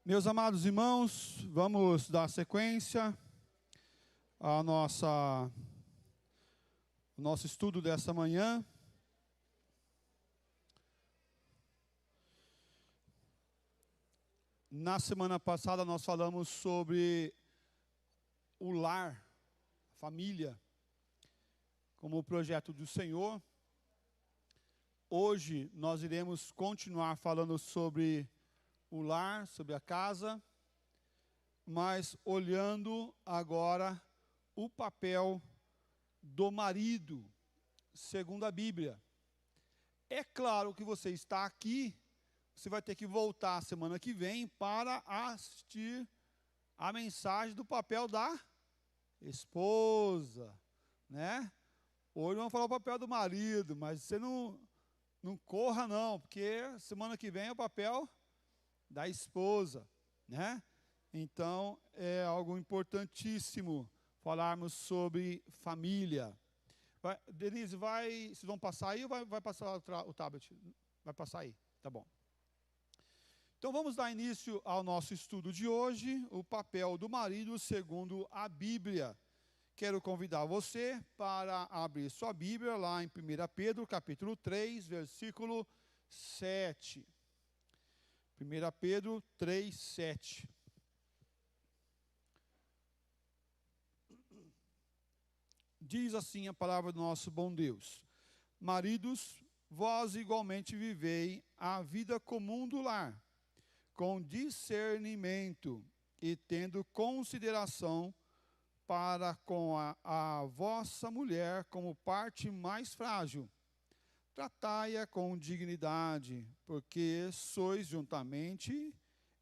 Meus amados irmãos, vamos dar sequência ao nosso estudo desta manhã. Na semana passada nós falamos sobre o lar, a família, como o projeto do Senhor. Hoje nós iremos continuar falando sobre o lar, sobre a casa, mas olhando agora o papel do marido, segundo a Bíblia. É claro que você está aqui, você vai ter que voltar semana que vem para assistir a mensagem do papel da esposa, né? Hoje vamos falar o papel do marido, mas você não corra não, porque semana que vem é o papel da esposa, né? Então, é algo importantíssimo falarmos sobre família. Denise, vocês vão passar aí ou vai passar o tablet? Vai passar aí, tá bom. Então, vamos dar início ao nosso estudo de hoje, o papel do marido segundo a Bíblia. Quero convidar você para abrir sua Bíblia lá em 1 Pedro, capítulo 3, versículo 7. 1 Pedro 3, 7. Diz assim a palavra do nosso bom Deus: Maridos, vós igualmente vivei a vida comum do lar, com discernimento e tendo consideração para com a vossa mulher como parte mais frágil. Tratai-a com dignidade, porque sois juntamente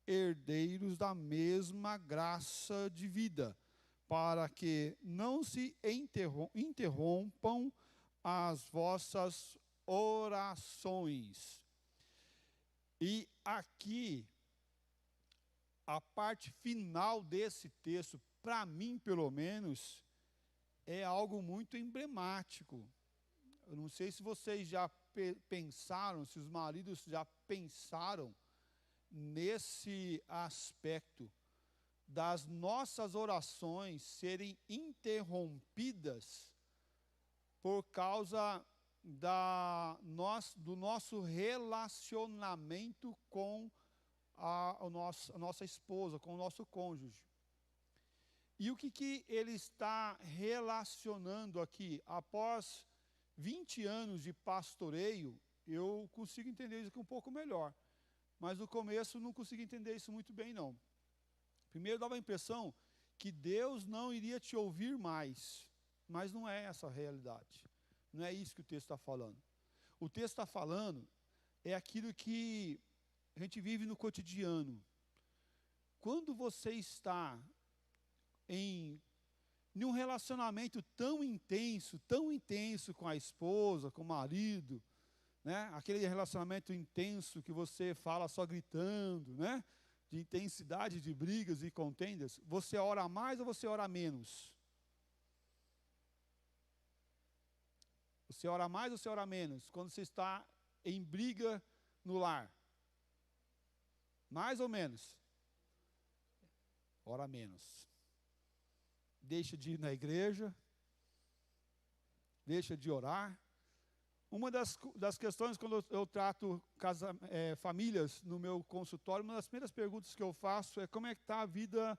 herdeiros da mesma graça de vida, para que não se interrompam as vossas orações. E aqui, a parte final desse texto, para mim pelo menos, é algo muito emblemático. Eu não sei se vocês já pensaram, se os maridos já pensaram nesse aspecto das nossas orações serem interrompidas por causa do nosso relacionamento com a nossa esposa, com o nosso cônjuge. E o que ele está relacionando aqui? Após 20 anos de pastoreio, eu consigo entender isso aqui um pouco melhor. Mas no começo não consegui entender isso muito bem, não. Primeiro dava a impressão que Deus não iria te ouvir mais. Mas não é essa a realidade. Não é isso que o texto está falando. O texto está falando é aquilo que a gente vive no cotidiano. Quando você está em um relacionamento tão intenso com a esposa, com o marido, né? Aquele relacionamento intenso que você fala só gritando, né? De intensidade de brigas e contendas, você ora mais ou você ora menos? Você ora mais ou você ora menos quando você está em briga no lar? Mais ou menos? Ora menos. Deixa de ir na igreja, deixa de orar. Uma das questões, quando eu trato famílias no meu consultório, uma das primeiras perguntas que eu faço é: como é que está a vida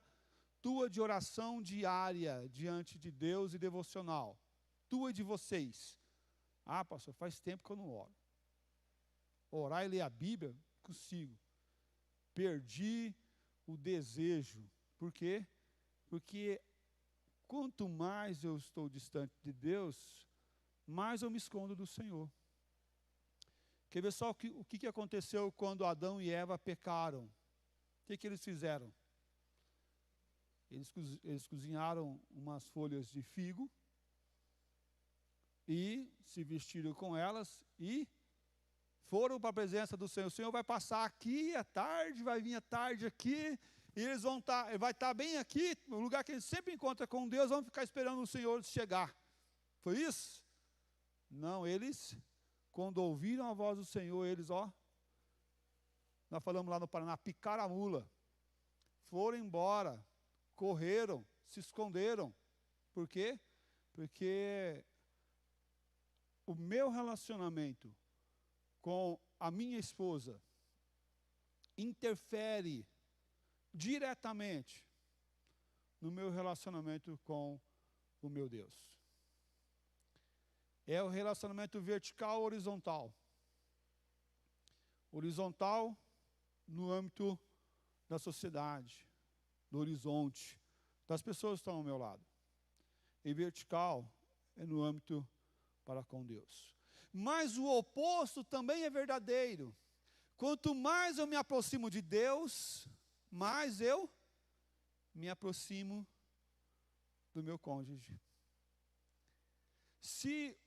tua de oração diária diante de Deus e devocional? Tua e de vocês. Ah, pastor, faz tempo que eu não oro. Orar e ler a Bíblia, consigo. Perdi o desejo. Por quê? Porque quanto mais eu estou distante de Deus, mais eu me escondo do Senhor. Quer ver só o que aconteceu quando Adão e Eva pecaram? O que eles fizeram? Eles cozinharam umas folhas de figo e se vestiram com elas e foram para a presença do Senhor. O Senhor vai passar aqui à tarde, vai vir à tarde aqui, e eles vai estar bem aqui, no lugar que a gente sempre encontra com Deus, vão ficar esperando o Senhor chegar. Foi isso? Não, eles, quando ouviram a voz do Senhor, nós falamos lá no Paraná, picaram a mula. foram embora, correram, se esconderam. Por quê? Porque o meu relacionamento com a minha esposa interfere diretamente no meu relacionamento com o meu Deus. É o relacionamento vertical ou horizontal. Horizontal no âmbito da sociedade, do horizonte, das pessoas que estão ao meu lado. E vertical é no âmbito para com Deus. Mas o oposto também é verdadeiro. Quanto mais eu me aproximo de Deus, mais eu me aproximo do meu cônjuge. Se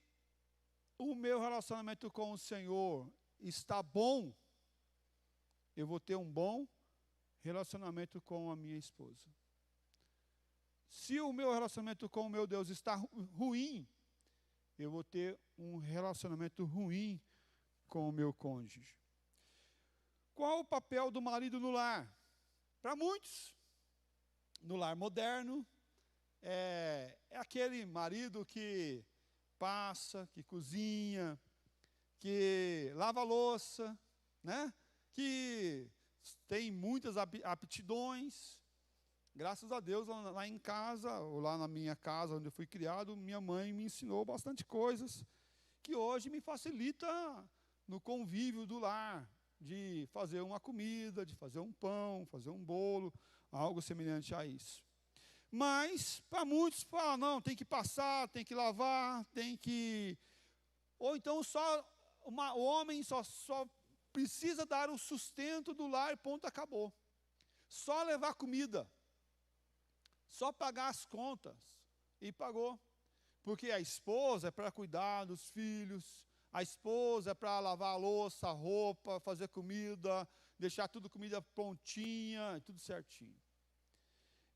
o meu relacionamento com o Senhor está bom, eu vou ter um bom relacionamento com a minha esposa. Se o meu relacionamento com o meu Deus está ruim, eu vou ter um relacionamento ruim com o meu cônjuge. Qual o papel do marido no lar? Para muitos, no lar moderno, é aquele marido que passa, que cozinha, que lava a louça, né? Que tem muitas aptidões. Graças a Deus, lá em casa, ou lá na minha casa, onde eu fui criado, minha mãe me ensinou bastante coisas que hoje me facilita no convívio do lar, de fazer uma comida, de fazer um pão, fazer um bolo, algo semelhante a isso. Mas, para muitos, falam, não, tem que passar, tem que lavar, tem que... Ou então, o homem só precisa dar o sustento do lar e ponto, acabou. Só levar comida. Só pagar as contas. E pagou. Porque a esposa é para cuidar dos filhos, a esposa é para lavar a louça, a roupa, fazer comida, deixar tudo comida prontinha, tudo certinho.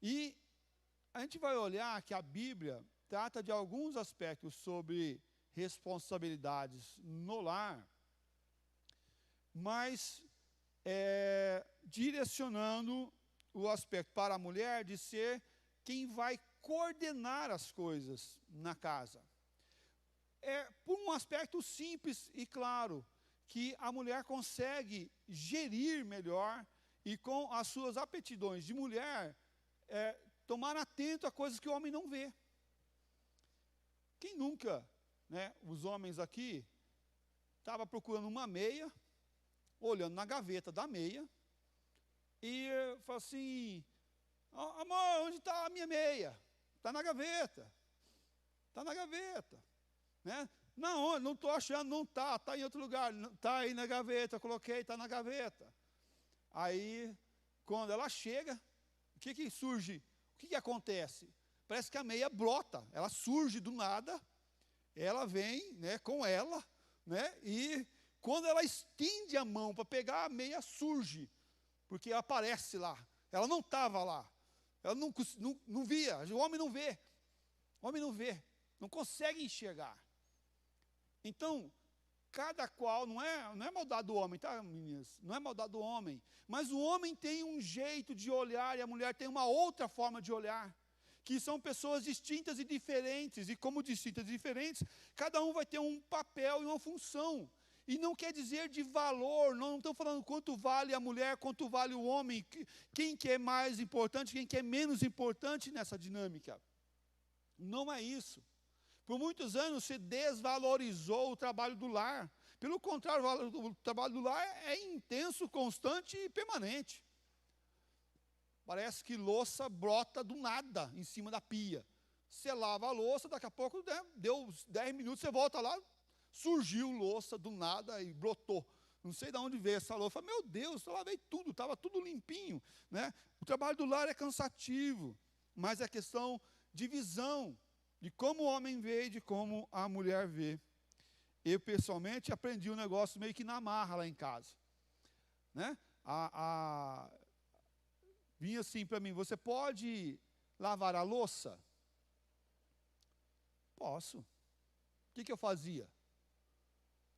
E a gente vai olhar que a Bíblia trata de alguns aspectos sobre responsabilidades no lar, mas direcionando o aspecto para a mulher de ser quem vai coordenar as coisas na casa. Por um aspecto simples e claro, que a mulher consegue gerir melhor e com as suas aptidões de mulher, tomar atento a coisas que o homem não vê. Quem nunca, né, os homens aqui, estava procurando uma meia, olhando na gaveta da meia, e falou assim, amor, onde está a minha meia? Está na gaveta. Está na gaveta. Né? Não estou achando, não está, está em outro lugar, está aí na gaveta, eu coloquei, está na gaveta. Aí, quando ela chega, o que surge? O que acontece? Parece que a meia brota, ela surge do nada, ela vem, né, com ela, né, e quando ela estende a mão para pegar, a meia surge, porque ela aparece lá, ela não estava lá, ela não via, o homem não vê, não consegue enxergar. Então, cada qual, não é maldade do homem, tá, meninas? Não é maldade do homem. Mas o homem tem um jeito de olhar e a mulher tem uma outra forma de olhar. Que são pessoas distintas e diferentes. E como distintas e diferentes, cada um vai ter um papel e uma função. E não quer dizer de valor, não estamos falando quanto vale a mulher, quanto vale o homem, quem que é mais importante, quem que é menos importante nessa dinâmica. Não é isso. Por muitos anos se desvalorizou o trabalho do lar. Pelo contrário, o trabalho do lar é intenso, constante e permanente. Parece que louça brota do nada em cima da pia. Você lava a louça, daqui a pouco, né, deu 10 minutos, você volta lá, surgiu louça do nada e brotou. Não sei de onde veio essa louça. Eu falei, meu Deus, eu lavei tudo, estava tudo limpinho. Né? O trabalho do lar é cansativo, mas é questão de visão, de como o homem vê e de como a mulher vê. Eu, pessoalmente, aprendi um negócio meio que na marra lá em casa. Né? Vinha assim para mim, você pode lavar a louça? Posso. O que eu fazia?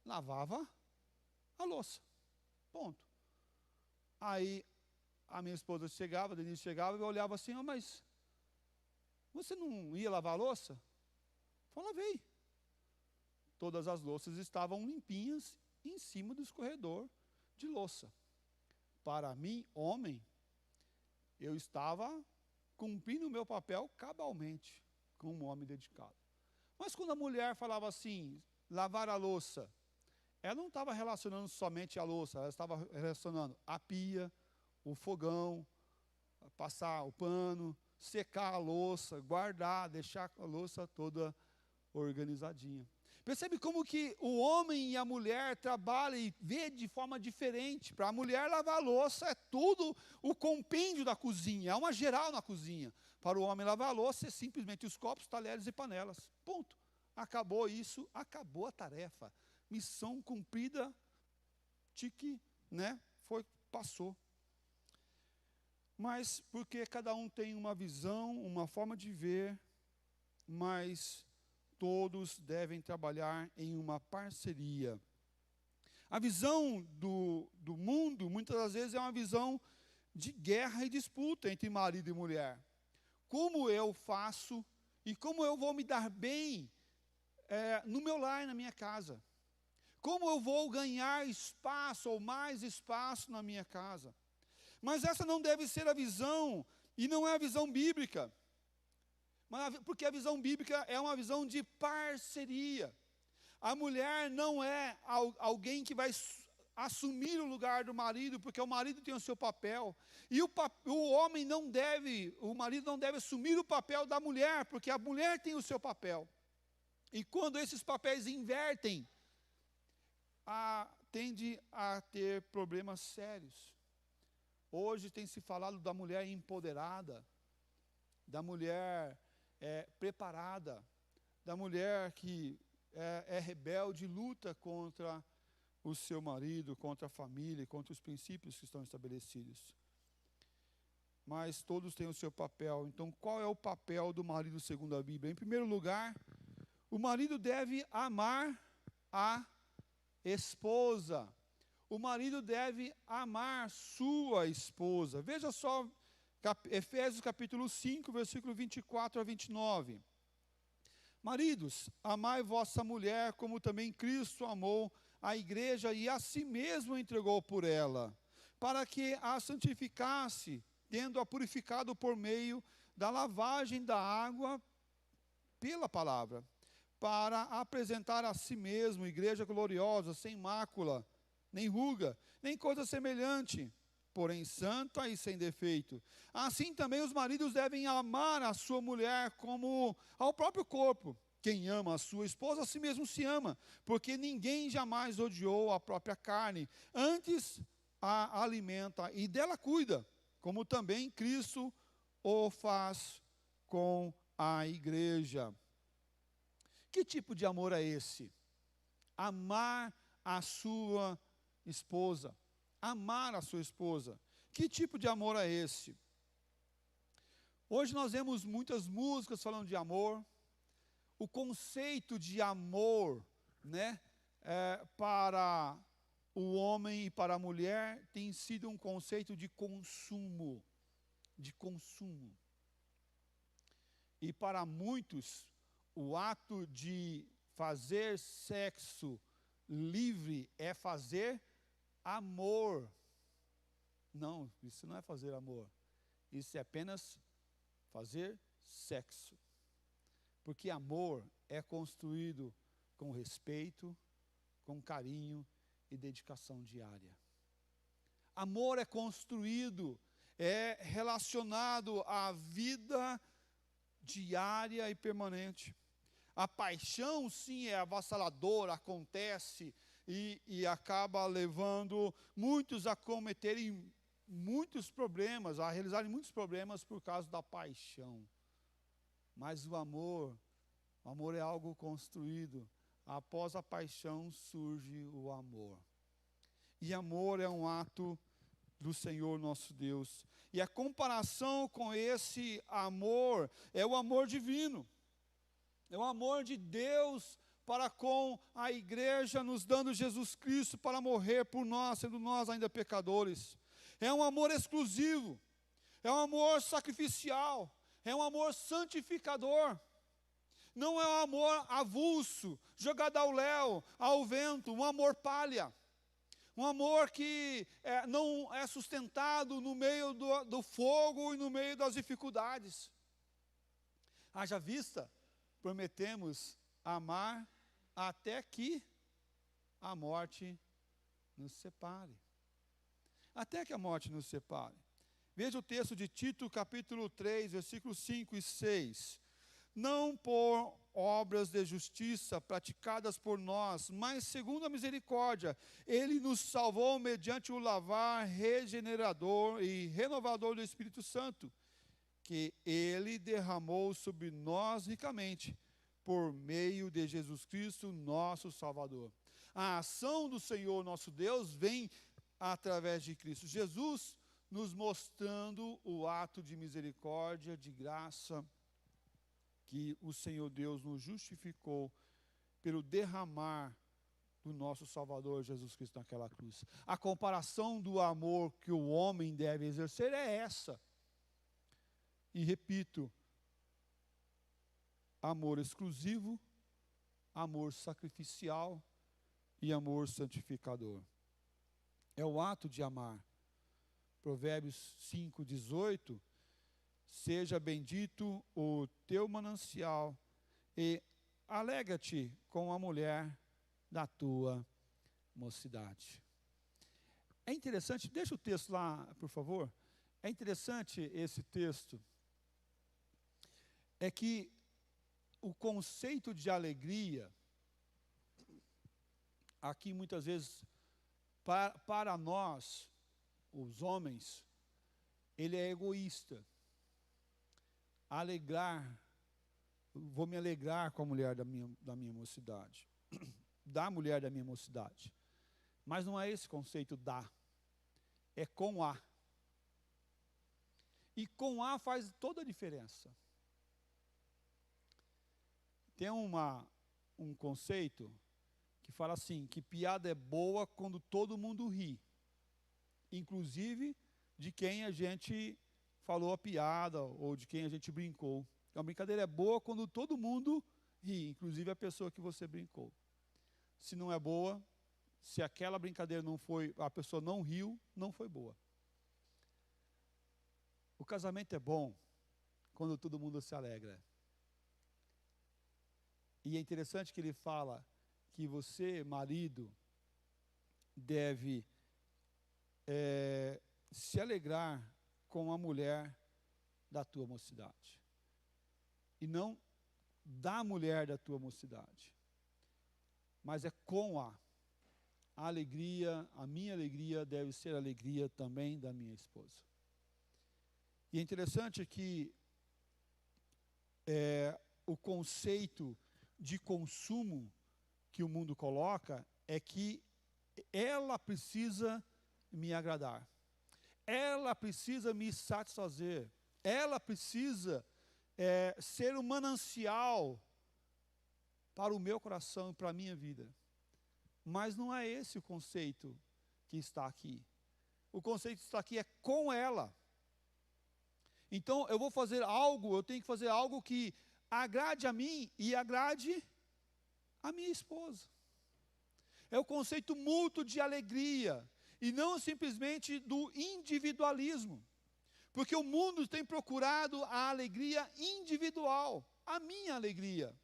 Lavava a louça. Ponto. Aí, a minha esposa chegava, a Denise chegava, e eu olhava assim, mas você não ia lavar a louça? Eu falei, lavei. Todas as louças estavam limpinhas em cima do escorredor de louça. Para mim, homem, eu estava cumprindo o meu papel cabalmente, como um homem dedicado. Mas quando a mulher falava assim, lavar a louça, ela não estava relacionando somente a louça, ela estava relacionando a pia, o fogão, passar o pano, secar a louça, guardar, deixar a louça toda organizadinha. Percebe como que o homem e a mulher trabalham e vê de forma diferente. Para a mulher, lavar a louça é tudo o compêndio da cozinha, é uma geral na cozinha. Para o homem, lavar a louça é simplesmente os copos, talheres e panelas. Ponto. Acabou isso, acabou a tarefa. Missão cumprida, tique, né? Passou. Mas porque cada um tem uma visão, uma forma de ver, mas todos devem trabalhar em uma parceria. A visão do mundo, muitas das vezes, é uma visão de guerra e disputa entre marido e mulher. Como eu faço e como eu vou me dar bem no meu lar, na minha casa. Como eu vou ganhar espaço ou mais espaço na minha casa. Mas essa não deve ser a visão, e não é a visão bíblica. Porque a visão bíblica é uma visão de parceria. A mulher não é alguém que vai assumir o lugar do marido, porque o marido tem o seu papel. E o marido não deve assumir o papel da mulher, porque a mulher tem o seu papel. E quando esses papéis invertem, tende a ter problemas sérios. Hoje tem se falado da mulher empoderada, da mulher preparada, da mulher que é rebelde, luta contra o seu marido, contra a família, contra os princípios que estão estabelecidos. Mas todos têm o seu papel. Então, qual é o papel do marido segundo a Bíblia? Em primeiro lugar, o marido deve amar a esposa. O marido deve amar sua esposa. Veja só, Efésios capítulo 5, versículo 24 a 29. Maridos, amai vossa mulher, como também Cristo amou a igreja e a si mesmo entregou por ela, para que a santificasse, tendo-a purificado por meio da lavagem da água pela palavra, para apresentar a si mesmo igreja gloriosa, sem mácula, nem ruga, nem coisa semelhante, porém santa e sem defeito. Assim também os maridos devem amar a sua mulher como ao próprio corpo. Quem ama a sua esposa, a si mesmo se ama, porque ninguém jamais odiou a própria carne, antes a alimenta e dela cuida, como também Cristo o faz com a igreja. Que tipo de amor é esse? Amar a sua esposa. Amar a sua esposa. Que tipo de amor é esse? Hoje nós vemos muitas músicas falando de amor. O conceito de amor, né, para o homem e para a mulher tem sido um conceito de consumo. De consumo. E para muitos, o ato de fazer sexo livre é fazer amor. Não, isso não é fazer amor. Isso é apenas fazer sexo. Porque amor é construído com respeito, com carinho e dedicação diária. Amor é construído, é relacionado à vida diária e permanente. A paixão, sim, é avassaladora, acontece e acaba levando muitos a cometerem muitos problemas, a realizarem muitos problemas por causa da paixão. Mas o amor é algo construído. Após a paixão surge o amor. E amor é um ato do Senhor nosso Deus. E a comparação com esse amor é o amor divino. É o amor de Deus para com a igreja, nos dando Jesus Cristo para morrer por nós, sendo nós ainda pecadores. é um amor exclusivo, é um amor sacrificial, é um amor santificador. Não é um amor avulso, jogado ao léu, ao vento, um amor palha. Um amor que não é sustentado no meio do fogo e no meio das dificuldades. Haja vista, prometemos amar até que a morte nos separe. Até que a morte nos separe. Veja o texto de Tito, capítulo 3, versículos 5 e 6. Não por obras de justiça praticadas por nós, mas segundo a misericórdia, Ele nos salvou mediante o lavar regenerador e renovador do Espírito Santo, que Ele derramou sobre nós ricamente, por meio de Jesus Cristo, nosso Salvador. A ação do Senhor nosso Deus vem através de Cristo Jesus, nos mostrando o ato de misericórdia, de graça, que o Senhor Deus nos justificou pelo derramar do nosso Salvador Jesus Cristo naquela cruz. A comparação do amor que o homem deve exercer é essa. E repito, amor exclusivo, amor sacrificial e amor santificador. É o ato de amar. Provérbios 5:18, seja bendito o teu manancial e alegra-te com a mulher da tua mocidade. É interessante, deixa o texto lá, por favor. É interessante esse texto, é que o conceito de alegria, aqui muitas vezes, para nós, os homens, ele é egoísta. Vou me alegrar com a mulher da minha mocidade, da mulher da minha mocidade. Mas não é esse conceito da, é com a. E com a faz toda a diferença. Tem um conceito que fala assim, que piada é boa quando todo mundo ri, inclusive de quem a gente falou a piada ou de quem a gente brincou. Então, a brincadeira é boa quando todo mundo ri, inclusive a pessoa que você brincou. Se não é boa, se aquela brincadeira não foi, a pessoa não riu, não foi boa. O casamento é bom quando todo mundo se alegra. E é interessante que ele fala que você, marido, deve se alegrar com a mulher da tua mocidade. E não da mulher da tua mocidade. Mas é com a alegria, a minha alegria deve ser a alegria também da minha esposa. E é interessante que o conceito de consumo que o mundo coloca é que ela precisa me agradar. Ela precisa me satisfazer. Ela precisa ser um manancial para o meu coração e para a minha vida. Mas não é esse o conceito que está aqui. O conceito que está aqui é com ela. Então, eu tenho que fazer algo que agrade a mim e agrade a minha esposa. É o conceito mútuo de alegria. E não simplesmente do individualismo. Porque o mundo tem procurado a alegria individual, a minha alegria.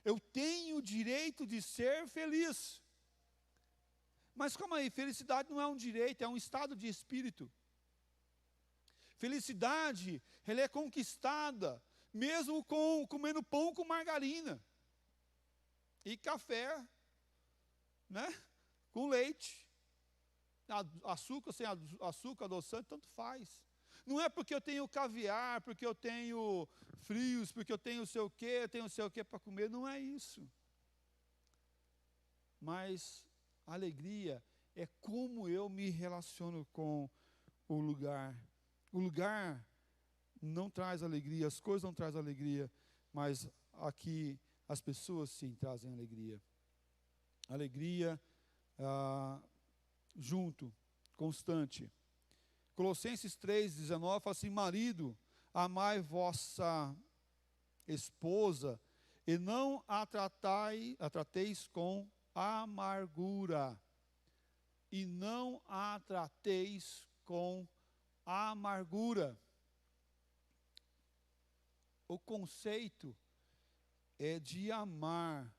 Eu tenho o direito de ser feliz. Mas calma aí, felicidade não é um direito, é um estado de espírito. Felicidade, ela é conquistada, mesmo comendo pão com margarina. E café, né? Com leite. Açúcar, sem açúcar, adoçante, tanto faz. Não é porque eu tenho caviar, porque eu tenho frios, porque eu tenho sei o quê para comer, não é isso. Mas a alegria é como eu me relaciono com o lugar. O lugar não traz alegria, as coisas não trazem alegria, mas aqui as pessoas sim trazem alegria. Alegria junto, constante. Colossenses 3,19 fala assim: marido, amai vossa esposa e não a trateis com amargura. E não a trateis com amargura. O conceito é de amar.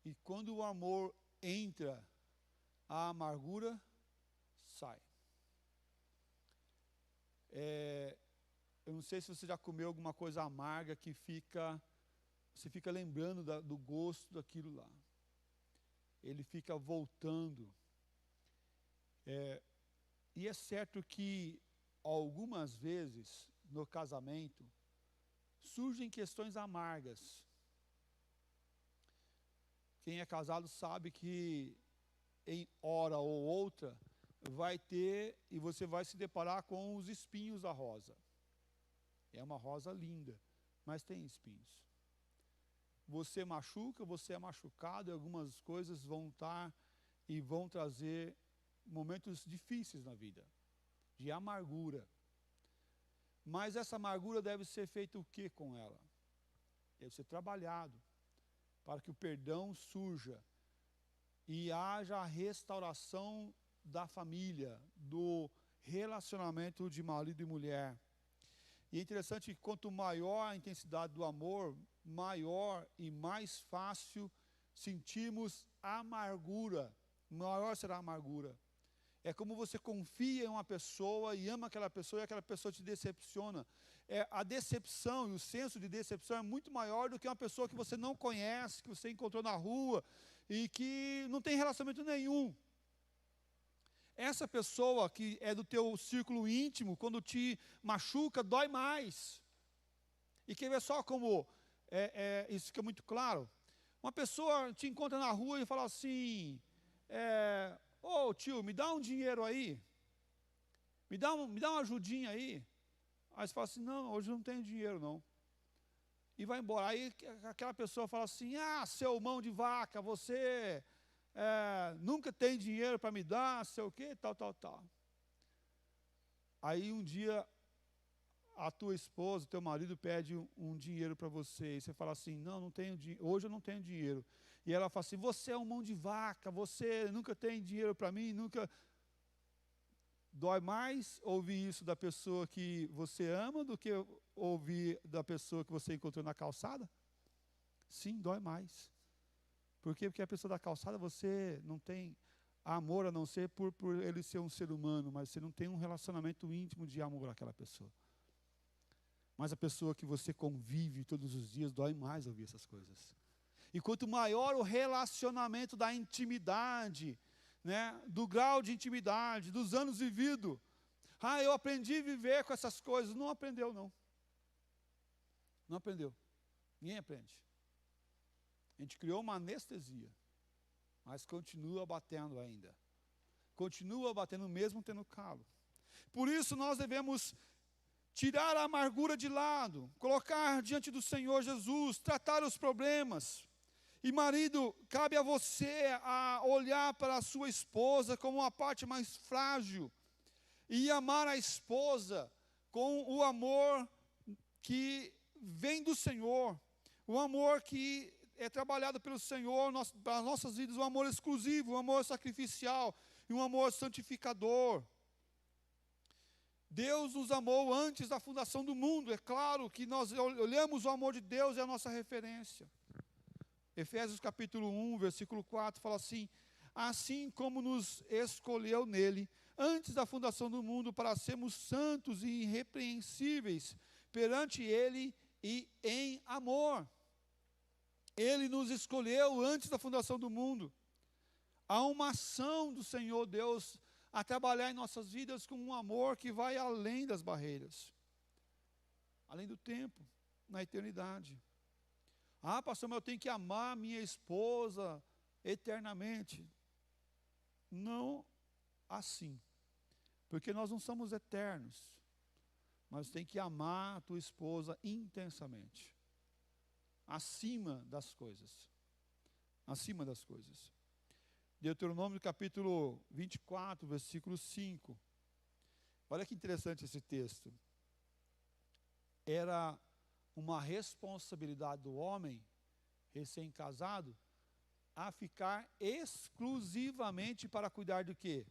E quando o amor entra, a amargura sai. Eu não sei se você já comeu alguma coisa amarga que você fica lembrando do gosto daquilo lá. Ele fica voltando. E é certo que algumas vezes no casamento surgem questões amargas. Quem é casado sabe que em hora ou outra vai ter, e você vai se deparar com os espinhos da rosa. É uma rosa linda, mas tem espinhos. Você machuca, você é machucado, e algumas coisas vão estar e vão trazer momentos difíceis na vida, de amargura. Mas essa amargura deve ser feita o que com ela? Deve ser trabalhado, para que o perdão surja e haja a restauração da família, do relacionamento de marido e mulher. E é interessante que quanto maior a intensidade do amor, maior e mais fácil sentimos amargura, maior será a amargura. É como você confia em uma pessoa e ama aquela pessoa e aquela pessoa te decepciona. A decepção e o senso de decepção é muito maior do que uma pessoa que você não conhece, que você encontrou na rua e que não tem relacionamento nenhum. Essa pessoa que é do teu círculo íntimo, quando te machuca, dói mais. E quer ver só como isso fica muito claro? Uma pessoa te encontra na rua e fala assim: ô tio, me dá um dinheiro aí, me dá uma ajudinha aí. Aí você fala assim: não, hoje não tenho dinheiro não. E vai embora. Aí aquela pessoa fala assim: ah, seu mão de vaca, você nunca tem dinheiro para me dar, sei o quê, tal. Aí um dia a tua esposa, o teu marido pede um dinheiro para você, e você fala assim: não tenho dinheiro, hoje eu não tenho dinheiro. E ela fala assim: você é um mão de vaca, você nunca tem dinheiro para mim, nunca. Dói mais ouvir isso da pessoa que você ama do que ouvir da pessoa que você encontrou na calçada? Sim, dói mais. Por quê? Porque a pessoa da calçada você não tem amor, a não ser por ele ser um ser humano, mas você não tem um relacionamento íntimo de amor àquela pessoa. Mas a pessoa que você convive todos os dias, dói mais ouvir essas coisas. E quanto maior o relacionamento da intimidade, né, do grau de intimidade, dos anos vividos. Ah, eu aprendi a viver com essas coisas. Não aprendeu, não. Não aprendeu. Ninguém aprende. A gente criou uma anestesia, mas continua batendo ainda. Continua batendo mesmo tendo calo. Por isso nós devemos tirar a amargura de lado, colocar diante do Senhor Jesus, tratar os problemas. E marido, cabe a você a olhar para a sua esposa como uma parte mais frágil e amar a esposa com o amor que vem do Senhor, o amor que é trabalhado pelo Senhor para as nossas vidas, um amor exclusivo, um amor sacrificial e um amor santificador. Deus nos amou antes da fundação do mundo. É claro que nós olhamos o amor de Deus, é a nossa referência. Efésios capítulo 1, versículo 4, fala assim: assim como nos escolheu nele, antes da fundação do mundo, para sermos santos e irrepreensíveis perante ele e em amor. Ele nos escolheu antes da fundação do mundo. Há uma ação do Senhor Deus a trabalhar em nossas vidas com um amor que vai além das barreiras, além do tempo, na eternidade. Ah, pastor, mas eu tenho que amar minha esposa eternamente. Não assim, porque nós não somos eternos, mas tem que amar a tua esposa intensamente, acima das coisas, acima das coisas. Deuteronômio capítulo 24, versículo 5, Olha que interessante esse texto. Era uma responsabilidade do homem, recém-casado, a ficar exclusivamente para cuidar do quê?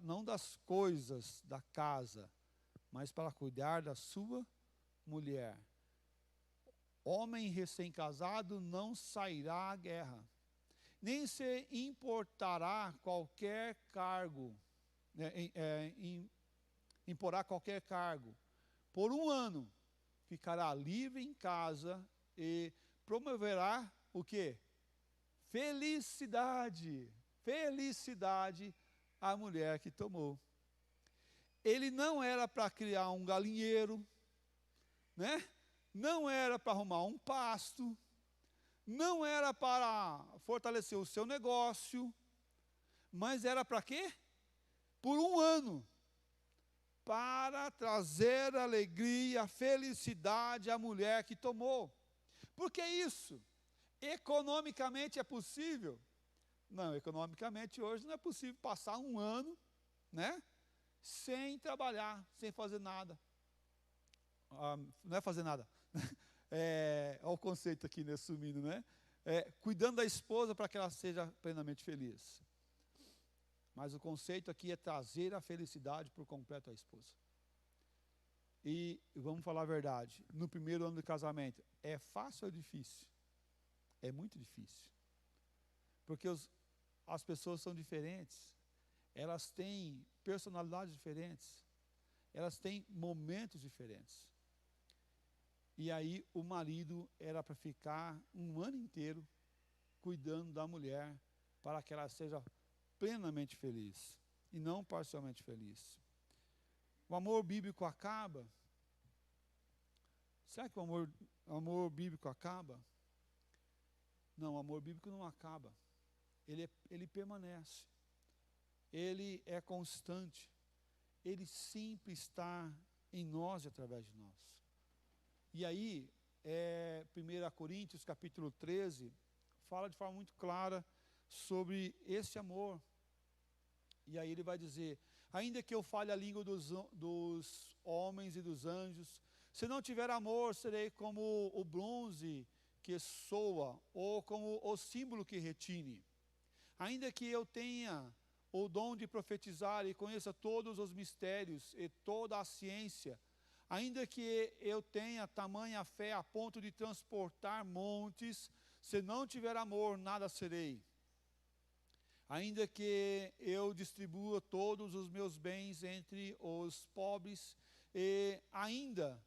Não das coisas da casa, mas para cuidar da sua mulher. Homem recém-casado não sairá à guerra, nem se importará qualquer cargo, imporá qualquer cargo. Por um ano, ficará livre em casa e promoverá o quê? Felicidade, felicidade à mulher que tomou. Ele não era para criar um galinheiro, né? Não era para arrumar um pasto, não era para fortalecer o seu negócio, mas era para quê? Por um ano, para trazer alegria, felicidade à mulher que tomou. Por que isso? Economicamente é possível? Não, economicamente hoje não é possível passar um ano, né, sem trabalhar, sem fazer nada. Não é fazer nada. Olha o conceito aqui, né, sumindo, né? Cuidando da esposa para que ela seja plenamente feliz. Mas o conceito aqui é trazer a felicidade por completo à esposa. E vamos falar a verdade, no primeiro ano de casamento, é fácil ou difícil? É muito difícil. Porque as pessoas são diferentes, elas têm personalidades diferentes, elas têm momentos diferentes. E aí o marido era para ficar um ano inteiro cuidando da mulher para que ela seja plenamente feliz e não parcialmente feliz. O amor bíblico acaba? Será que o amor bíblico acaba? Não, o amor bíblico não acaba. Ele permanece. Ele é constante. Ele sempre está em nós e através de nós. E aí, 1 Coríntios capítulo 13, fala de forma muito clara sobre esse amor. E aí ele vai dizer, ainda que eu fale a língua dos homens e dos anjos, se não tiver amor, serei como o bronze que soa, ou como o símbolo que retine. Ainda que eu tenha o dom de profetizar e conheça todos os mistérios e toda a ciência, ainda que eu tenha tamanha fé a ponto de transportar montes, se não tiver amor, nada serei. Ainda que eu distribua todos os meus bens entre os pobres, e ainda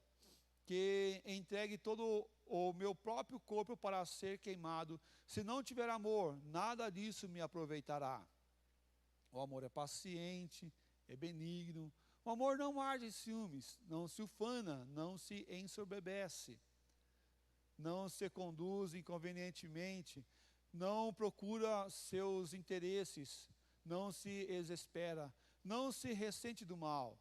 que entregue todo o meu próprio corpo para ser queimado, se não tiver amor, nada disso me aproveitará. O amor é paciente, é benigno. O amor não arde em ciúmes, não se ufana, não se ensoberbece, não se conduz inconvenientemente, não procura seus interesses, não se desespera, não se ressente do mal,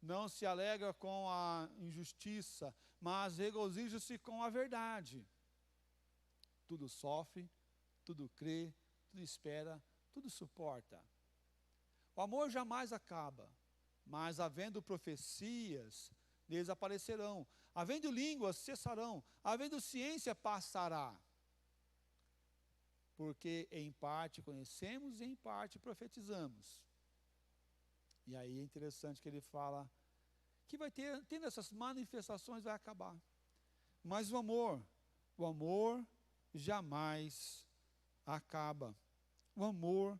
não se alegra com a injustiça, mas regozija-se com a verdade. Tudo sofre, tudo crê, tudo espera, tudo suporta. O amor jamais acaba, mas havendo profecias, desaparecerão. Havendo línguas, cessarão. Havendo ciência, passará. Porque em parte conhecemos e em parte profetizamos. E aí é interessante que ele fala que vai tendo essas manifestações, vai acabar. Mas o amor jamais acaba. O amor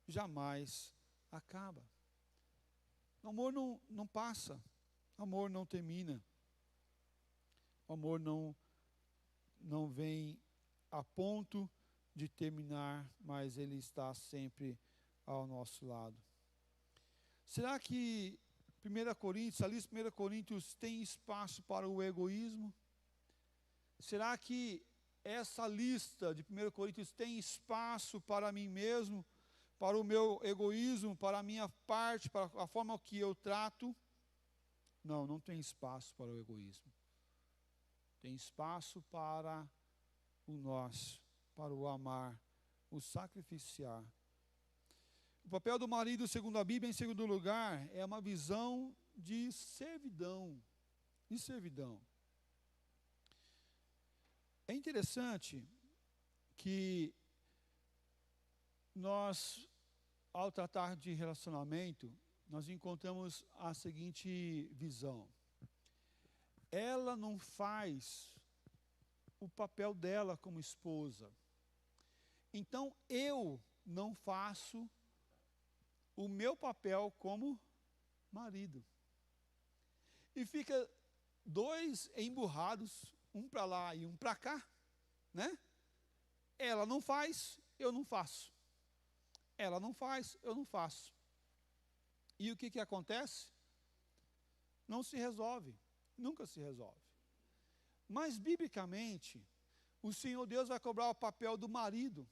jamais acaba. O amor não passa. O amor não termina. O amor não vem a ponto de terminar, mas ele está sempre ao nosso lado. Será que 1 Coríntios, a lista de 1 Coríntios tem espaço para o egoísmo? Será que essa lista de 1 Coríntios tem espaço para mim mesmo, para o meu egoísmo, para a minha parte, para a forma que eu trato? Não, não tem espaço para o egoísmo. Tem espaço para o nosso, para o amar, o sacrificiar. O papel do marido, segundo a Bíblia, em segundo lugar, é uma visão de servidão. De servidão. É interessante que nós, ao tratar de relacionamento, nós encontramos a seguinte visão. Ela não faz o papel dela como esposa. Então, eu não faço o meu papel como marido. E fica dois emburrados, um para lá e um para cá, né? Ela não faz, eu não faço. Ela não faz, eu não faço. E o que acontece? Não se resolve, nunca se resolve. Mas, biblicamente, o Senhor Deus vai cobrar o papel do marido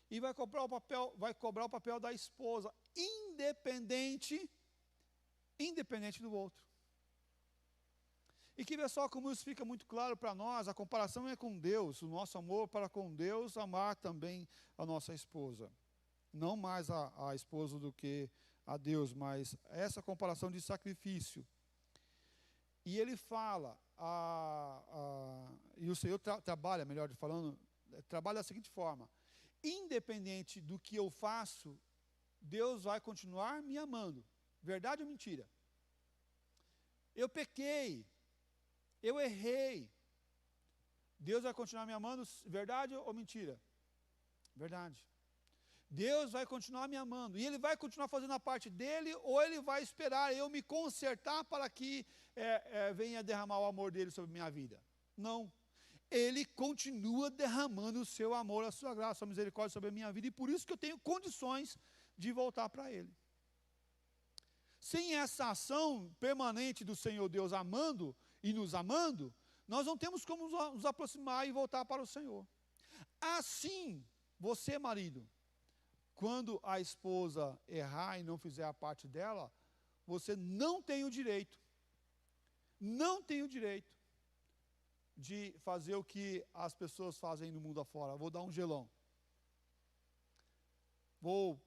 e vai cobrar o papel da esposa, independente do outro. E que vê só como isso fica muito claro para nós, a comparação é com Deus, o nosso amor para com Deus, amar também a nossa esposa. Não mais a esposa do que a Deus, mas essa comparação de sacrifício. E ele fala, e o Senhor trabalha, melhor falando, trabalha da seguinte forma: independente do que eu faço, Deus vai continuar me amando. Verdade ou mentira? Eu pequei, eu errei, Deus vai continuar me amando, verdade ou mentira? Verdade. Deus vai continuar me amando, e Ele vai continuar fazendo a parte dEle, ou Ele vai esperar eu me consertar para que venha derramar o amor dEle sobre a minha vida? Não. Ele continua derramando o seu amor, a sua graça, a sua misericórdia sobre a minha vida, e por isso que eu tenho condições de voltar para Ele. Sem essa ação permanente do Senhor Deus amando e nos amando, nós não temos como nos aproximar e voltar para o Senhor. Assim, você, marido, quando a esposa errar e não fizer a parte dela, você não tem o direito de fazer o que as pessoas fazem no mundo afora. Vou dar um gelão. Vou,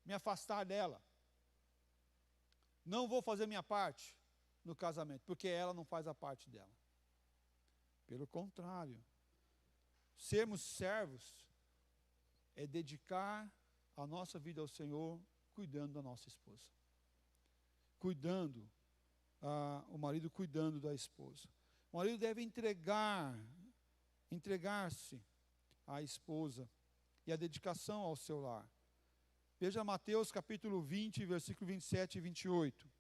me afastar dela. Não vou fazer minha parte no casamento, porque ela não faz a parte dela. Pelo contrário, sermos servos é dedicar a nossa vida ao Senhor, cuidando da nossa esposa. O marido cuidando da esposa. O marido deve entregar-se à esposa e a dedicação ao seu lar. Veja Mateus capítulo 20, versículo 27 e 28.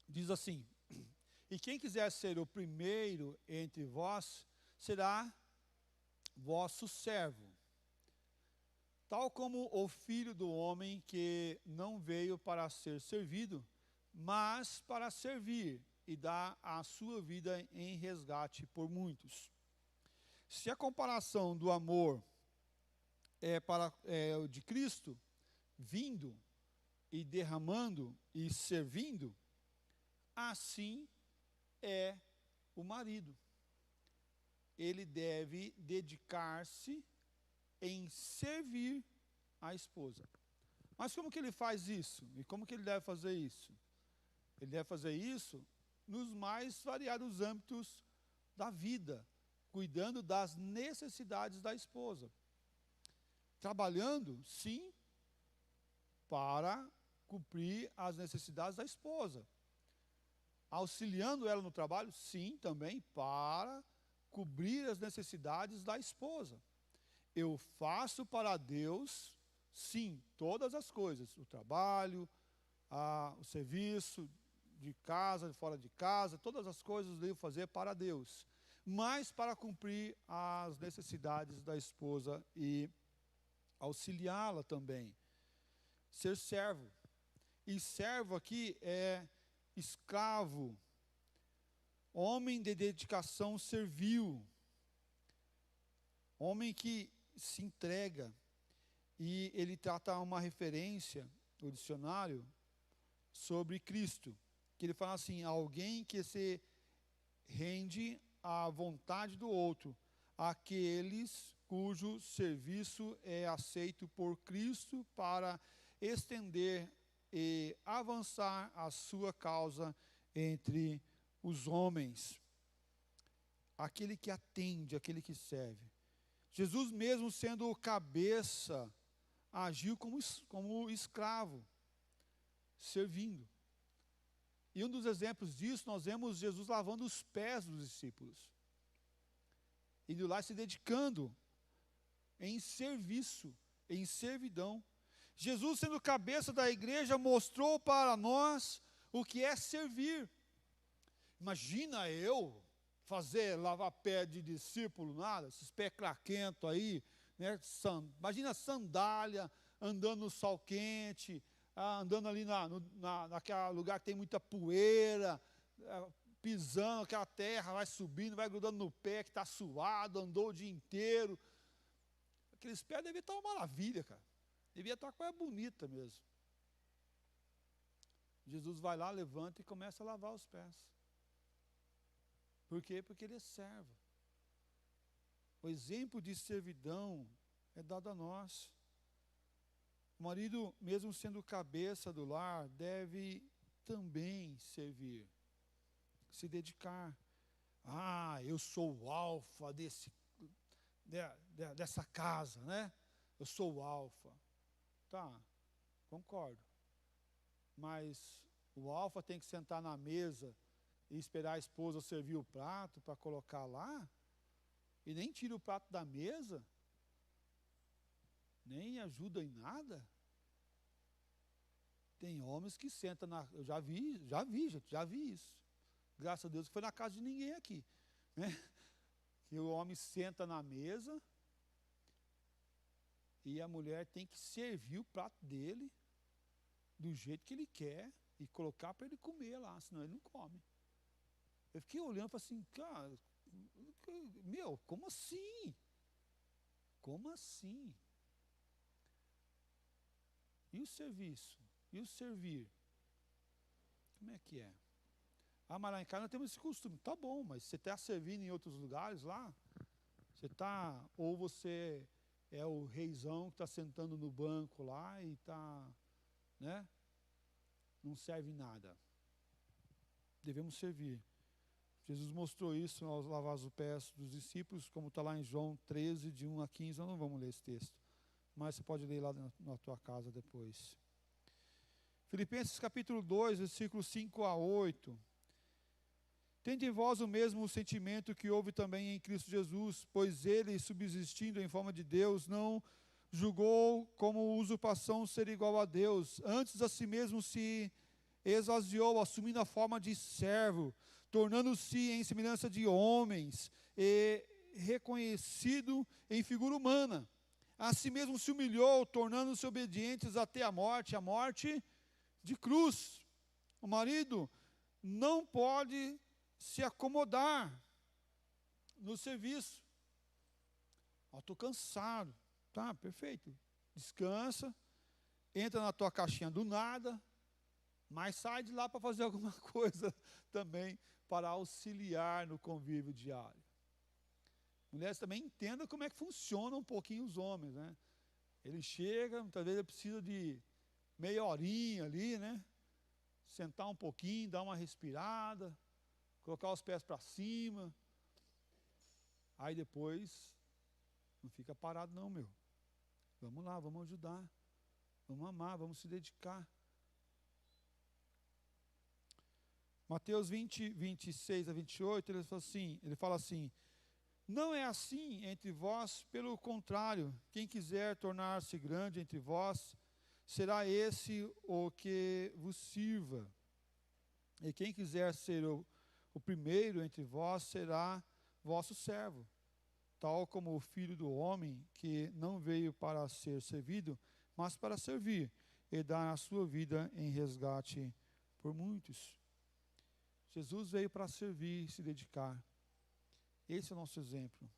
Diz assim: e quem quiser ser o primeiro entre vós, será vosso servo. Tal como o Filho do Homem, que não veio para ser servido, mas para servir e dar a sua vida em resgate por muitos. Se a comparação do amor é de Cristo, vindo e derramando e servindo, assim é o marido. Ele deve dedicar-se em servir a esposa. Mas como que ele faz isso? E como que ele deve fazer isso? Ele deve fazer isso nos mais variados âmbitos da vida, cuidando das necessidades da esposa. Trabalhando, sim, para cumprir as necessidades da esposa. Auxiliando ela no trabalho, sim, também, para cobrir as necessidades da esposa. Eu faço para Deus, sim, todas as coisas, o trabalho, o serviço de casa, fora de casa, todas as coisas eu devo fazer para Deus, mas para cumprir as necessidades da esposa e auxiliá-la também. Ser servo. E servo aqui é escravo, homem de dedicação servil, homem que se entrega. E ele trata uma referência, o dicionário, sobre Cristo, que ele fala assim: alguém que se rende à vontade do outro, aqueles cujo serviço é aceito por Cristo para estender e avançar a sua causa entre os homens. Aquele que atende, aquele que serve. Jesus mesmo sendo o cabeça, agiu como escravo, servindo. E um dos exemplos disso, nós vemos Jesus lavando os pés dos discípulos. Indo lá se dedicando em serviço, em servidão. Jesus, sendo cabeça da igreja, mostrou para nós o que é servir. Imagina eu lavar pé de discípulo, nada, esses pés craquentos aí, né? Imagina sandália, andando no sol quente, andando ali naquele lugar que tem muita poeira, pisando aquela terra, vai subindo, vai grudando no pé que está suado, andou o dia inteiro. Aqueles pés deviam estar uma maravilha, cara. Devia estar uma coisa bonita mesmo. Jesus vai lá, levanta e começa a lavar os pés. Por quê? Porque ele é servo. O exemplo de servidão é dado a nós. O marido, mesmo sendo cabeça do lar, deve também servir, se dedicar. Eu sou o alfa dessa casa, né? Eu sou o alfa. Tá, concordo. Mas o alfa tem que sentar na mesa e esperar a esposa servir o prato para colocar lá? E nem tira o prato da mesa? Nem ajuda em nada? Tem homens que sentam eu já vi, gente, já vi isso. Graças a Deus que foi na casa de ninguém aqui, né? Que o homem senta na mesa e a mulher tem que servir o prato dele do jeito que ele quer e colocar para ele comer lá, senão ele não come. Eu fiquei olhando e falei assim, cara, como assim? Como assim? E o serviço? E o servir? Como é que é? Mas lá em casa nós temos esse costume. Tá bom, mas você está servindo em outros lugares lá? Ou você é o reizão que está sentando no banco lá e está, né? Não serve nada. Devemos servir. Jesus mostrou isso aos lavar os pés dos discípulos, como está lá em João 13, de 1 a 15. Nós não vamos ler esse texto, mas você pode ler lá na tua casa depois. Filipenses capítulo 2, versículos 5 a 8. Tende em vós o mesmo sentimento que houve também em Cristo Jesus, pois ele, subsistindo em forma de Deus, não julgou como usurpação ser igual a Deus. Antes a si mesmo se esvaziou, assumindo a forma de servo, tornando-se em semelhança de homens, e reconhecido em figura humana. A si mesmo se humilhou, tornando-se obedientes até a morte de cruz. O marido não pode se acomodar no serviço. Estou cansado. Tá, perfeito. Descansa, entra na tua caixinha do nada, mas sai de lá para fazer alguma coisa também para auxiliar no convívio diário. Mulheres também entendam como é que funciona um pouquinho os homens, né? Ele chega, muitas vezes ele precisa de meia horinha ali, né? Sentar um pouquinho, dar uma respirada, colocar os pés para cima. Aí depois, não fica parado não, meu. Vamos lá, vamos ajudar. Vamos amar, vamos se dedicar. Mateus 20, 26 a 28, ele fala assim, não é assim entre vós, pelo contrário, quem quiser tornar-se grande entre vós, será esse o que vos sirva. E quem quiser ser o primeiro entre vós, será vosso servo. Tal como o Filho do Homem, que não veio para ser servido, mas para servir, e dar a sua vida em resgate por muitos. Jesus veio para servir e se dedicar. Esse é o nosso exemplo.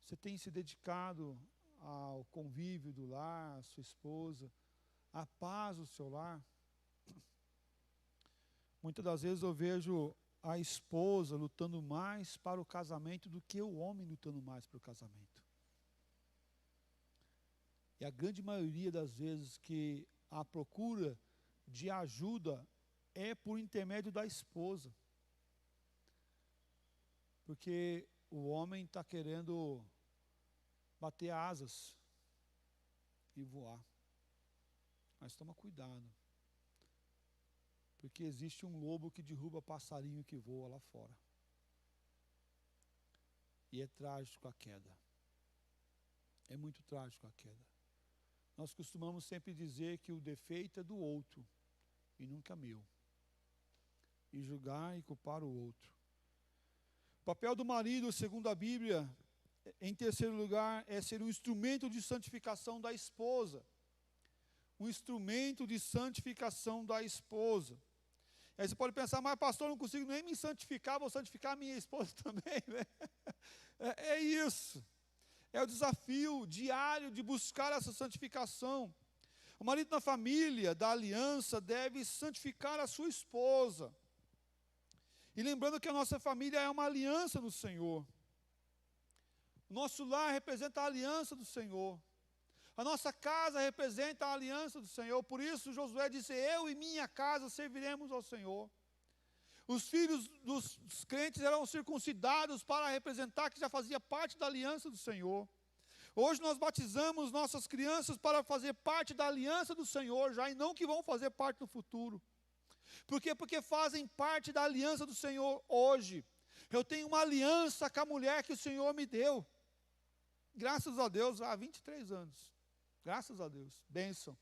Você tem se dedicado ao convívio do lar, à sua esposa, à paz do seu lar? Muitas das vezes eu vejo a esposa lutando mais para o casamento do que o homem lutando mais para o casamento. E a grande maioria das vezes que a procura de ajuda é por intermédio da esposa. Porque o homem está querendo bater asas e voar. Mas toma cuidado. Porque existe um lobo que derruba passarinho que voa lá fora. E é trágico a queda. É muito trágico a queda. Nós costumamos sempre dizer que o defeito é do outro e nunca meu. E julgar e culpar o outro. O papel do marido, segundo a Bíblia, em terceiro lugar, é ser um instrumento de santificação da esposa. Um instrumento de santificação da esposa. Aí você pode pensar, mas pastor, eu não consigo nem me santificar, vou santificar a minha esposa também, né? É isso. É o desafio diário de buscar essa santificação. O marido na família, da aliança, deve santificar a sua esposa. E lembrando que a nossa família é uma aliança no Senhor. O nosso lar representa a aliança do Senhor. A nossa casa representa a aliança do Senhor. Por isso Josué disse, eu e minha casa serviremos ao Senhor. Os filhos dos crentes eram circuncidados para representar que já fazia parte da aliança do Senhor. Hoje nós batizamos nossas crianças para fazer parte da aliança do Senhor já, e não que vão fazer parte no futuro. Por quê? Porque fazem parte da aliança do Senhor hoje. Eu tenho uma aliança com a mulher que o Senhor me deu. Graças a Deus, há 23 anos. Graças a Deus. Bênção.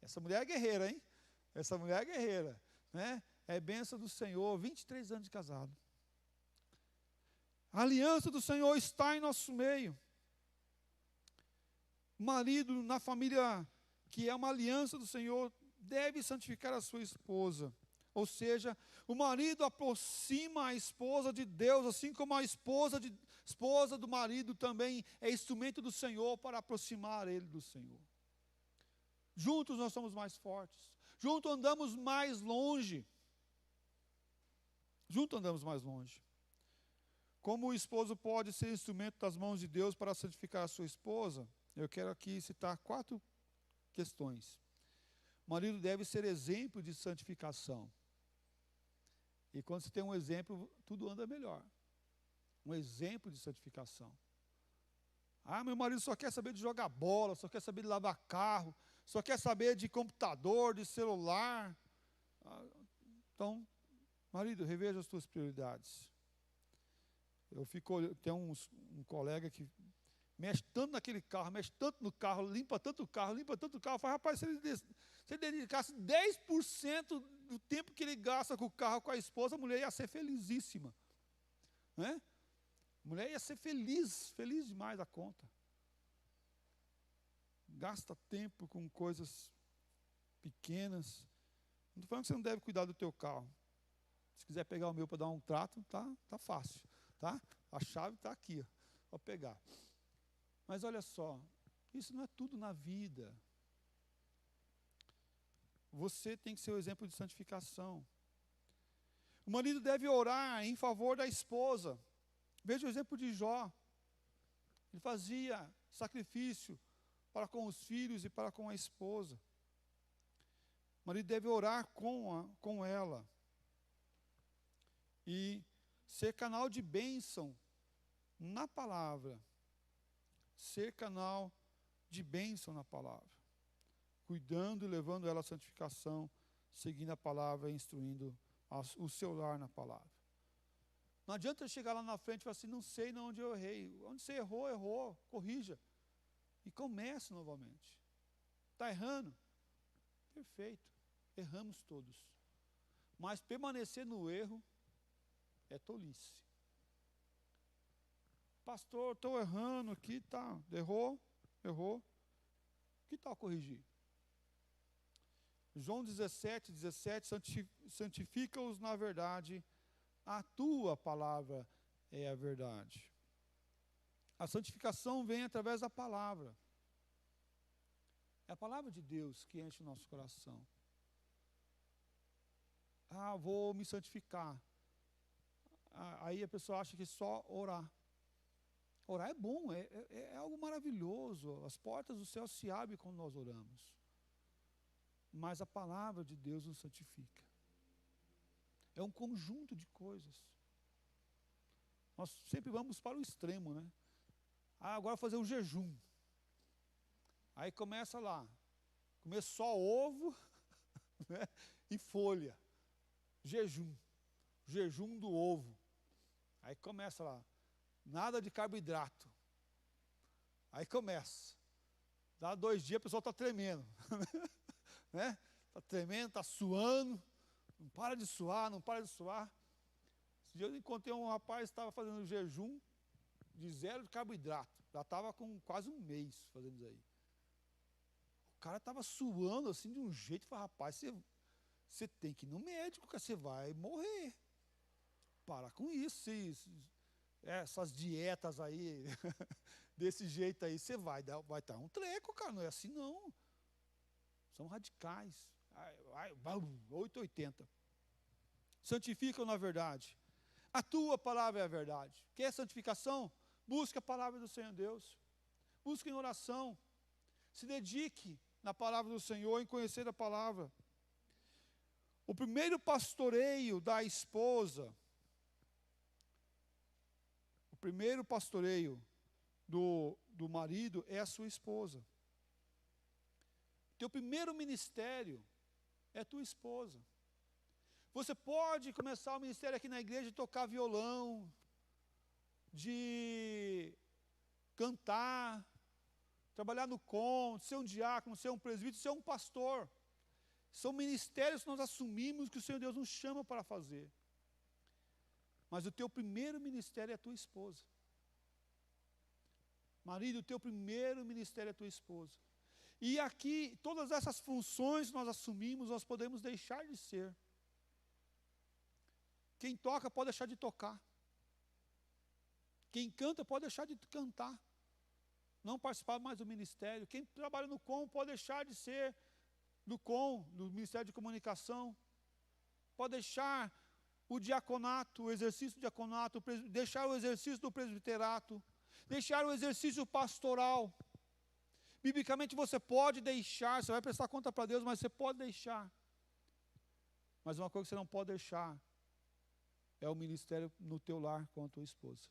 Essa mulher é guerreira, hein? Essa mulher é guerreira, né? É bênção do Senhor, 23 anos de casado. A aliança do Senhor está em nosso meio. O marido na família, que é uma aliança do Senhor, deve santificar a sua esposa. Ou seja, o marido aproxima a esposa de Deus, assim como a esposa do marido também é instrumento do Senhor para aproximar ele do Senhor. Juntos nós somos mais fortes. Juntos andamos mais longe. Juntos andamos mais longe. Como o esposo pode ser instrumento das mãos de Deus para santificar a sua esposa? Eu quero aqui citar 4 questões. O marido deve ser exemplo de santificação. E quando você tem um exemplo, tudo anda melhor. Um exemplo de santificação. Ah, meu marido só quer saber de jogar bola, só quer saber de lavar carro, só quer saber de computador, de celular. Então, marido, reveja as suas prioridades. Tem um colega que mexe tanto naquele carro, mexe tanto no carro, limpa tanto o carro. Fala, rapaz, se ele dedicasse 10% do tempo que ele gasta com o carro, com a esposa, a mulher ia ser felizíssima. Né? A mulher ia ser feliz demais da conta. Gasta tempo com coisas pequenas. Não estou falando que você não deve cuidar do teu carro. Se quiser pegar o meu para dar um trato, tá fácil. Tá? A chave está aqui, para pegar. Mas olha só, isso não é tudo na vida. Você tem que ser o exemplo de santificação. O marido deve orar em favor da esposa. Veja o exemplo de Jó. Ele fazia sacrifício para com os filhos e para com a esposa. O marido deve orar com ela. E ser canal de bênção na palavra. Ser canal de bênção na palavra. Cuidando e levando ela à santificação, seguindo a palavra e instruindo o seu lar na palavra. Não adianta chegar lá na frente e falar assim, não sei onde eu errei. Onde você errou, corrija. E comece novamente. Está errando? Perfeito. Erramos todos. Mas permanecer no erro é tolice. Pastor, estou errando aqui, tá? Errou. Que tal corrigir? João 17, santifica-os na verdade, a tua palavra é a verdade. A santificação vem através da palavra. É a palavra de Deus que enche o nosso coração. Vou me santificar. aí a pessoa acha que é só orar. Orar é bom, é algo maravilhoso. As portas do céu se abrem quando nós oramos. Mas a palavra de Deus nos santifica. É um conjunto de coisas. Nós sempre vamos para o extremo, né? Agora fazer um jejum. Aí começa lá, comer só ovo, né, e folha. Jejum do ovo. Aí começa lá, nada de carboidrato. Aí começa. Dá 2 dias, a pessoa está tremendo. Né? Está tremendo, está suando. Não para de suar, não para de suar. Esse dia eu encontrei um rapaz que estava fazendo jejum de 0 de carboidrato. Já estava com quase 1 mês fazendo isso aí. O cara estava suando assim de um jeito. Eu falei, rapaz, você tem que ir no médico, porque você vai morrer. Para com isso. Essas dietas aí, desse jeito aí, você vai dar um treco, cara. Não é assim não. São radicais. 880. Santificam na verdade. A tua palavra é a verdade. Quer santificação? Busque a palavra do Senhor Deus. Busque em oração. Se dedique na palavra do Senhor, em conhecer a palavra. O primeiro pastoreio da esposa, o primeiro pastoreio do marido é a sua esposa. Teu primeiro ministério é tua esposa. Você pode começar o ministério aqui na igreja de tocar violão, de cantar, trabalhar no conto, ser um diácono, ser um presbítero, ser um pastor. São ministérios que nós assumimos que o Senhor Deus nos chama para fazer. Mas o teu primeiro ministério é a tua esposa. Marido, o teu primeiro ministério é a tua esposa. E aqui, todas essas funções que nós assumimos, nós podemos deixar de ser. Quem toca pode deixar de tocar. Quem canta pode deixar de cantar. Não participar mais do ministério. Quem trabalha no COM pode deixar de ser do COM, do Ministério de Comunicação. Pode deixar o diaconato, o exercício do diaconato, deixar o exercício do presbiterato, deixar o exercício pastoral. Biblicamente você pode deixar, você vai prestar conta para Deus, mas você pode deixar. Mas uma coisa que você não pode deixar é o ministério no teu lar com a tua esposa.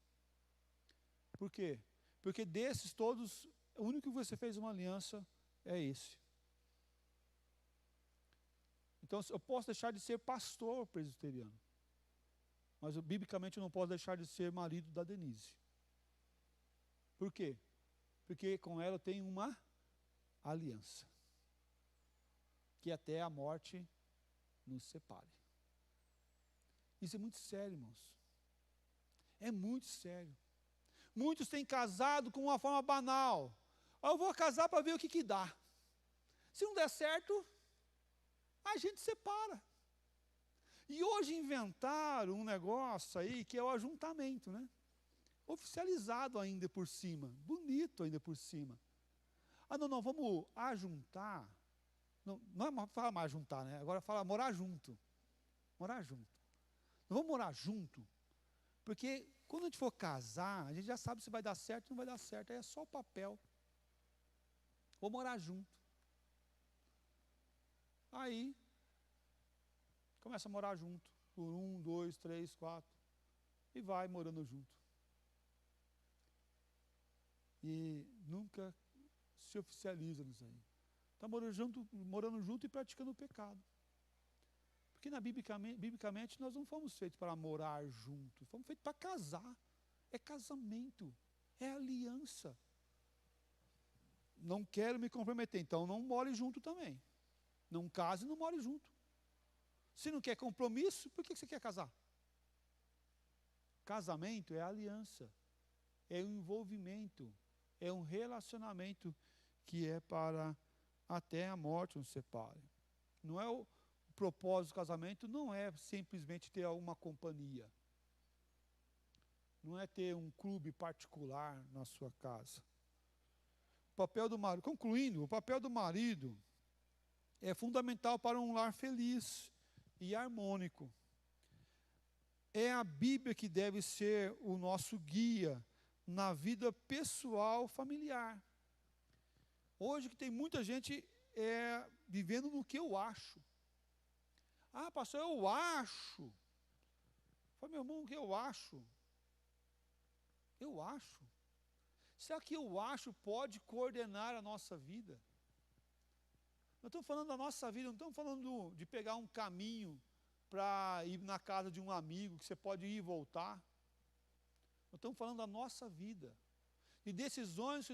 Por quê? Porque desses todos, o único que você fez uma aliança é esse. Então, eu posso deixar de ser pastor presbiteriano, mas biblicamente eu não posso deixar de ser marido da Denise. Por quê? Porque com ela eu tenho uma aliança, que até a morte nos separe. Isso é muito sério, irmãos. É muito sério. Muitos têm casado com uma forma banal. Eu vou casar para ver o que dá. Se não der certo, a gente separa. E hoje inventaram um negócio aí que é o ajuntamento, né? Oficializado ainda por cima, bonito ainda por cima. Não, vamos ajuntar. Não é falar mais juntar, né? Agora fala morar junto. Morar junto. Não vamos morar junto, porque quando a gente for casar, a gente já sabe se vai dar certo ou não vai dar certo. Aí é só o papel. Vou morar junto. Aí, começa a morar junto. Por 1, 2, 3, 4. E vai morando junto. E nunca se oficializa nisso aí. Está morando junto e praticando o pecado. Porque biblicamente nós não fomos feitos para morar junto, fomos feitos para casar. É casamento, é aliança. Não quero me comprometer, então não more junto também. Não case e não more junto. Se não quer compromisso, por que você quer casar? Casamento é aliança, é um envolvimento, é um relacionamento que é para até a morte nos separe. Não é o propósito do casamento, não é simplesmente ter uma companhia. Não é ter um clube particular na sua casa. O papel do marido, concluindo, o papel do marido é fundamental para um lar feliz e harmônico. É a Bíblia que deve ser o nosso guia na vida pessoal, familiar. Hoje que tem muita gente vivendo no que eu acho. Ah, pastor, eu acho. Falei, meu irmão, o que eu acho? Eu acho. Será que eu acho pode coordenar a nossa vida? Nós estamos falando da nossa vida, não estamos falando de pegar um caminho para ir na casa de um amigo, que você pode ir e voltar. Nós estamos falando da nossa vida. E decisões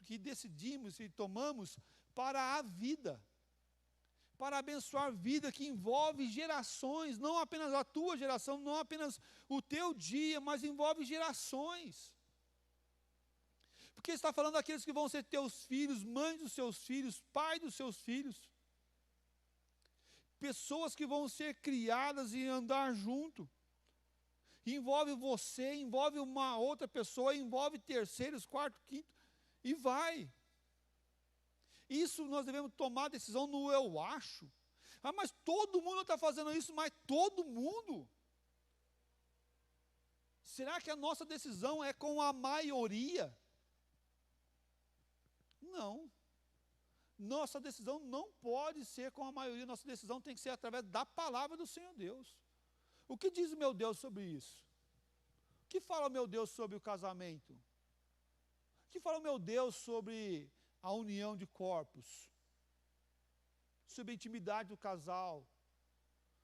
que decidimos e tomamos para a vida. Para abençoar a vida que envolve gerações, não apenas a tua geração, não apenas o teu dia, mas envolve gerações. Porque está falando daqueles que vão ser teus filhos, mães dos seus filhos, pai dos seus filhos. Pessoas que vão ser criadas e andar junto. Envolve você, envolve uma outra pessoa, envolve terceiros, quarto, quinto, e vai. Isso nós devemos tomar decisão no eu acho. Ah, mas todo mundo está fazendo isso, mas todo mundo? Será que a nossa decisão é com a maioria? Não. Nossa decisão não pode ser com a maioria, nossa decisão tem que ser através da palavra do Senhor Deus. O que diz o meu Deus sobre isso? O que fala o meu Deus sobre o casamento? O que fala o meu Deus sobre a união de corpos? Sobre a intimidade do casal?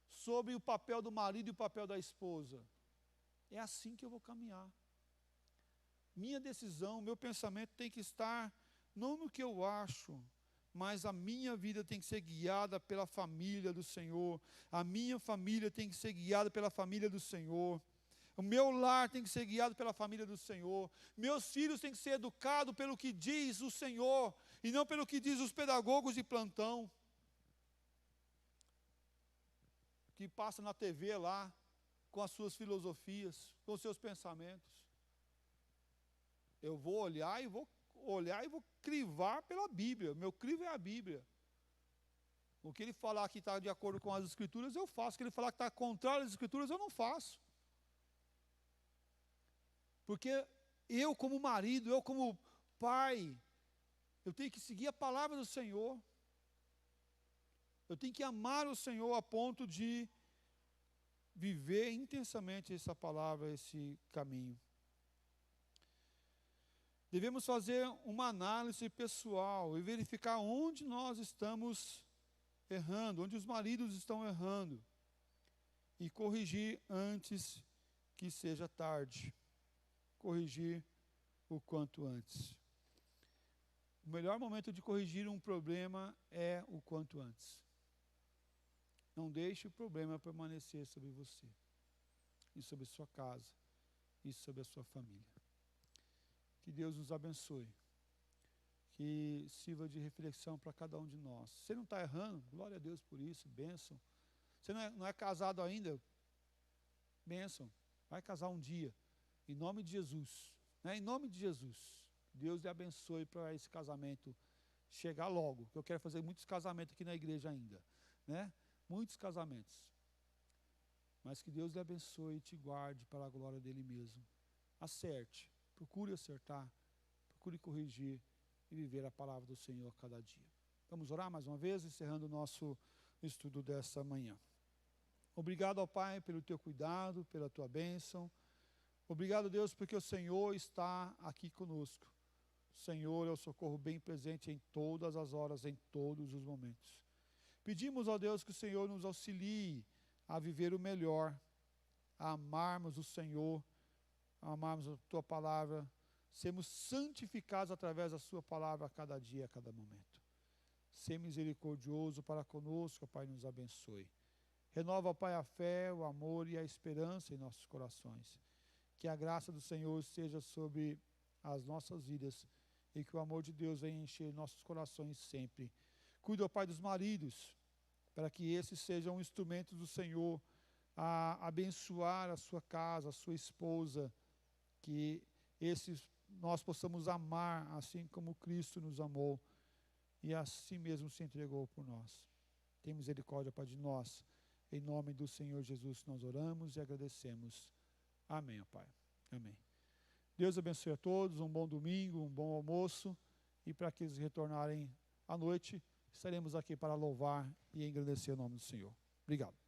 Sobre o papel do marido e o papel da esposa? É assim que eu vou caminhar. Minha decisão, meu pensamento tem que estar não no que eu acho, mas a minha vida tem que ser guiada pela família do Senhor. A minha família tem que ser guiada pela família do Senhor. O meu lar tem que ser guiado pela família do Senhor. Meus filhos têm que ser educados pelo que diz o Senhor, e não pelo que diz os pedagogos de plantão, que passa na TV lá, com as suas filosofias, com os seus pensamentos. Eu vou olhar e vou crivar pela Bíblia. Meu crivo é a Bíblia. O que ele falar que está de acordo com as Escrituras, eu faço. O que ele falar que está contrário às Escrituras, eu não faço. Porque eu como marido, eu como pai, eu tenho que seguir a palavra do Senhor. Eu tenho que amar o Senhor a ponto de viver intensamente essa palavra, esse caminho. Devemos fazer uma análise pessoal e verificar onde nós estamos errando, onde os maridos estão errando, e corrigir antes que seja tarde. Corrigir o quanto antes. O melhor momento de corrigir um problema é o quanto antes. Não deixe o problema permanecer sobre você, e sobre sua casa, e sobre a sua família. Que Deus nos abençoe. Que sirva de reflexão para cada um de nós. Você não está errando? Glória a Deus por isso, bênção. Você não é casado ainda? Bênção. Vai casar um dia. Em nome de Jesus. Né? Em nome de Jesus. Deus lhe abençoe para esse casamento chegar logo. Eu quero fazer muitos casamentos aqui na igreja ainda. Né? Muitos casamentos. Mas que Deus lhe abençoe e te guarde para a glória dele mesmo. Acerte. Procure acertar. Procure corrigir e viver a palavra do Senhor a cada dia. Vamos orar mais uma vez, encerrando o nosso estudo dessa manhã. Obrigado ao Pai pelo teu cuidado, pela tua bênção. Obrigado, Deus, porque o Senhor está aqui conosco. O Senhor é o socorro bem presente em todas as horas, em todos os momentos. Pedimos, ó Deus, que o Senhor nos auxilie a viver o melhor, a amarmos o Senhor, a amarmos a tua palavra, sermos santificados através da sua palavra a cada dia, a cada momento. Ser misericordioso para conosco, Pai, nos abençoe. Renova, Pai, a fé, o amor e a esperança em nossos corações. Que a graça do Senhor esteja sobre as nossas vidas e que o amor de Deus venha encher nossos corações sempre. Cuida, Pai, dos maridos, para que esses sejam instrumentos do Senhor a abençoar a sua casa, a sua esposa, que esses nós possamos amar assim como Cristo nos amou e assim mesmo se entregou por nós. Tem misericórdia, Pai, de nós. Em nome do Senhor Jesus nós oramos e agradecemos. Amém, ó Pai. Amém. Deus abençoe a todos, um bom domingo, um bom almoço, e para que eles retornarem à noite, estaremos aqui para louvar e engrandecer o nome do Senhor. Obrigado.